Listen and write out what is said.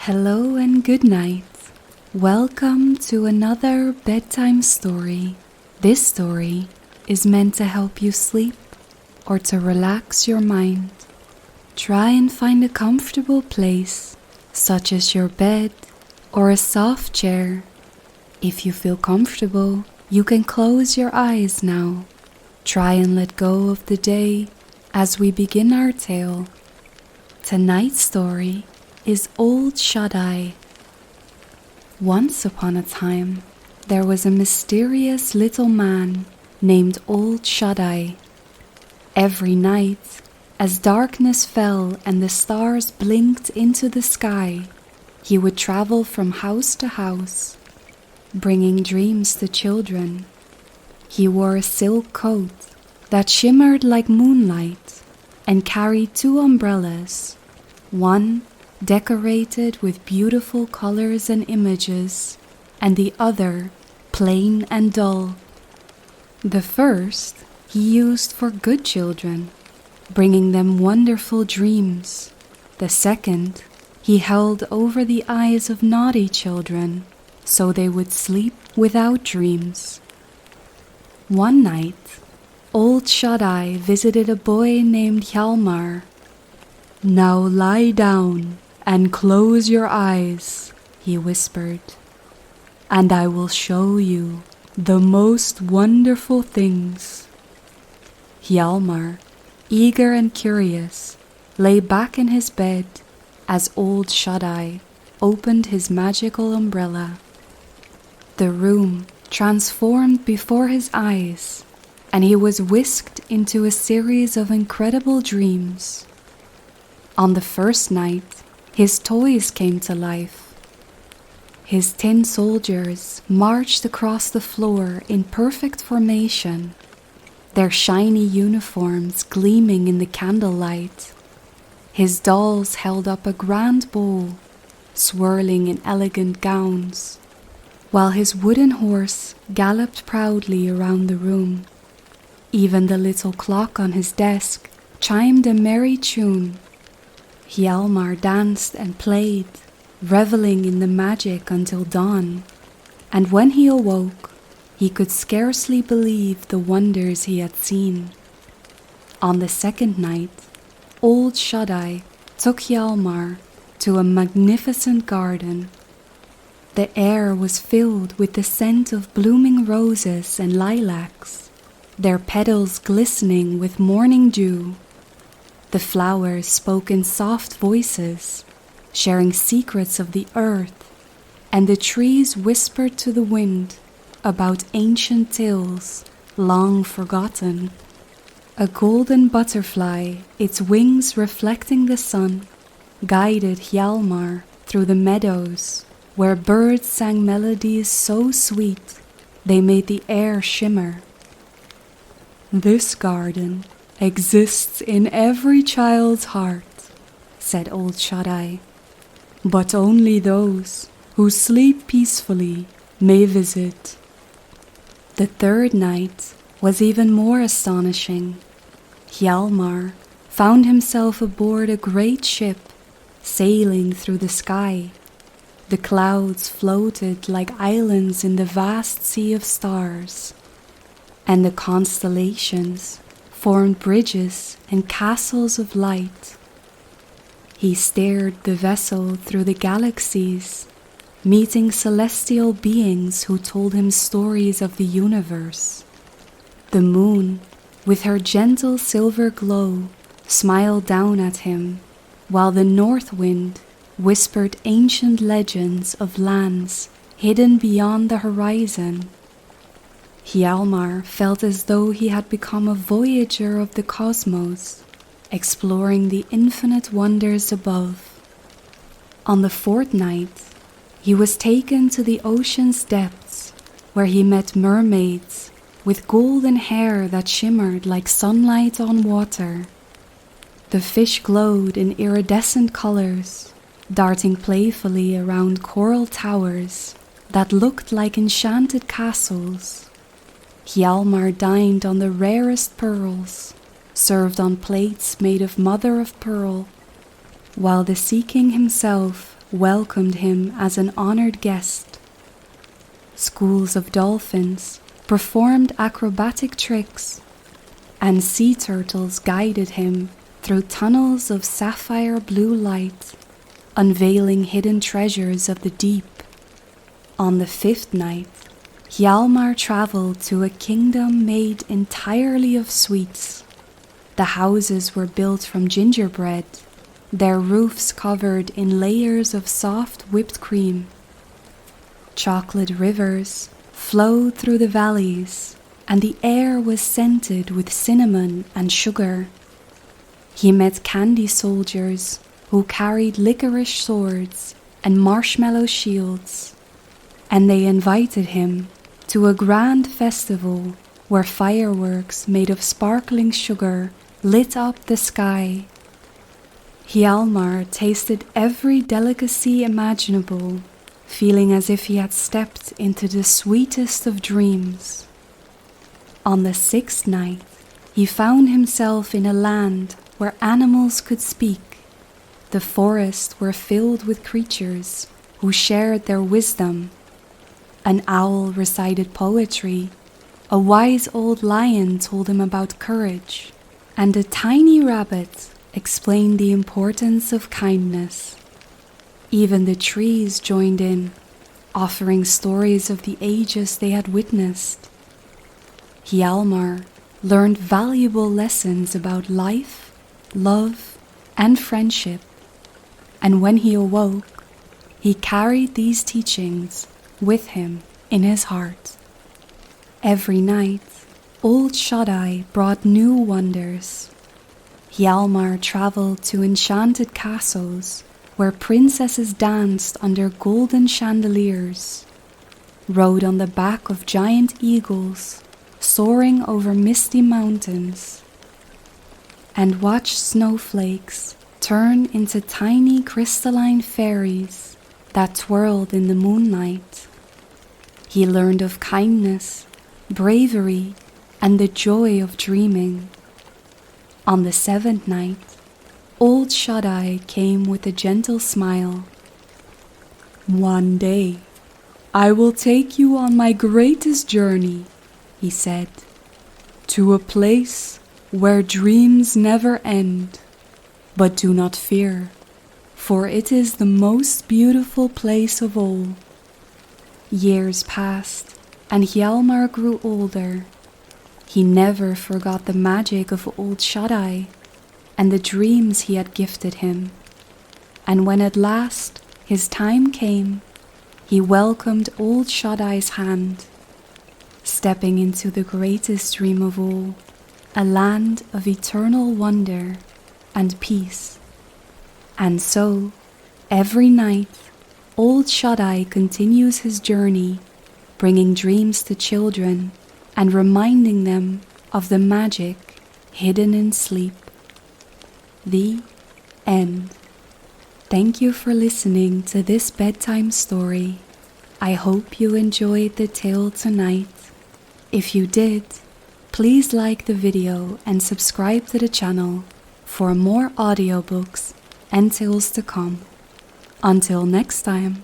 Hello and good night. Welcome to another bedtime story. This story is meant to help you sleep or to relax your mind. Try and find a comfortable place, such as your bed or a soft chair. If you feel comfortable, you can close your eyes now. Try and let go of the day as we begin our tale. Tonight's story is Oldshuteye. Once upon a time, there was a mysterious little man named Oldshuteye. Every night, as darkness fell and the stars blinked into the sky, he would travel from house to house, bringing dreams to children. He wore a silk coat that shimmered like moonlight and carried 2 umbrellas, one decorated with beautiful colors and images, and the other plain and dull. The first he used for good children, bringing them wonderful dreams. The second he held over the eyes of naughty children, so they would sleep without dreams. One night, Oldshuteye visited a boy named Hjalmar. "Now lie down and close your eyes," he whispered, "and I will show you the most wonderful things." Hjalmar, eager and curious, lay back in his bed as Oldshuteye opened his magical umbrella. The room transformed before his eyes, and he was whisked into a series of incredible dreams. On the first night, his toys came to life. His tin soldiers marched across the floor in perfect formation, their shiny uniforms gleaming in the candlelight. His dolls held up a grand bowl, swirling in elegant gowns, while his wooden horse galloped proudly around the room. Even the little clock on his desk chimed a merry tune. Hjalmar danced and played, reveling in the magic until dawn, and when he awoke, he could scarcely believe the wonders he had seen. On the second night, Oldshuteye took Hjalmar to a magnificent garden. The air was filled with the scent of blooming roses and lilacs, their petals glistening with morning dew. The flowers spoke in soft voices, sharing secrets of the earth, and the trees whispered to the wind about ancient tales long forgotten. A golden butterfly, its wings reflecting the sun, guided Hjalmar through the meadows where birds sang melodies so sweet they made the air shimmer. "This garden exists in every child's heart," said Oldshuteye, "but only those who sleep peacefully may visit." The third night was even more astonishing. Hjalmar found himself aboard a great ship sailing through the sky. The clouds floated like islands in the vast sea of stars, and the constellations formed bridges and castles of light. He steered the vessel through the galaxies, meeting celestial beings who told him stories of the universe. The moon, with her gentle silver glow, smiled down at him, while the north wind whispered ancient legends of lands hidden beyond the horizon. Hjalmar felt as though he had become a voyager of the cosmos, exploring the infinite wonders above. On the fourth night, he was taken to the ocean's depths, where he met mermaids with golden hair that shimmered like sunlight on water. The fish glowed in iridescent colors, darting playfully around coral towers that looked like enchanted castles. Hjalmar dined on the rarest pearls, served on plates made of mother of pearl, while the sea king himself welcomed him as an honored guest. Schools of dolphins performed acrobatic tricks, and sea turtles guided him through tunnels of sapphire blue light, unveiling hidden treasures of the deep. On the 5th night, Hjalmar traveled to a kingdom made entirely of sweets. The houses were built from gingerbread, their roofs covered in layers of soft whipped cream. Chocolate rivers flowed through the valleys, and the air was scented with cinnamon and sugar. He met candy soldiers who carried licorice swords and marshmallow shields, and they invited him to a grand festival where fireworks made of sparkling sugar lit up the sky. Hjalmar tasted every delicacy imaginable, feeling as if he had stepped into the sweetest of dreams. On the 6th night, he found himself in a land where animals could speak. The forests were filled with creatures who shared their wisdom. An owl recited poetry, a wise old lion told him about courage, and a tiny rabbit explained the importance of kindness. Even the trees joined in, offering stories of the ages they had witnessed. Hjalmar learned valuable lessons about life, love, and friendship, and when he awoke, he carried these teachings with him in his heart. Every night, oldshuteye brought new wonders. Hjalmar traveled to enchanted castles where princesses danced under golden chandeliers, rode on the back of giant eagles soaring over misty mountains, and watched snowflakes turn into tiny crystalline fairies that twirled in the moonlight. He learned of kindness, bravery, and the joy of dreaming. On the 7th night, oldshuteye came with a gentle smile. "One day, I will take you on my greatest journey," he said, "to a place where dreams never end. But do not fear, for it is the most beautiful place of all." Years passed, and Hjalmar grew older. He never forgot the magic of oldshuteye and the dreams he had gifted him. And when at last his time came, he welcomed oldshuteye's hand, stepping into the greatest dream of all, a land of eternal wonder and peace. And so, every night, oldshuteye continues his journey, bringing dreams to children and reminding them of the magic hidden in sleep. The end. Thank you for listening to this bedtime story. I hope you enjoyed the tale tonight. If you did, please like the video and subscribe to the channel for more audiobooks and tales to come. Until next time.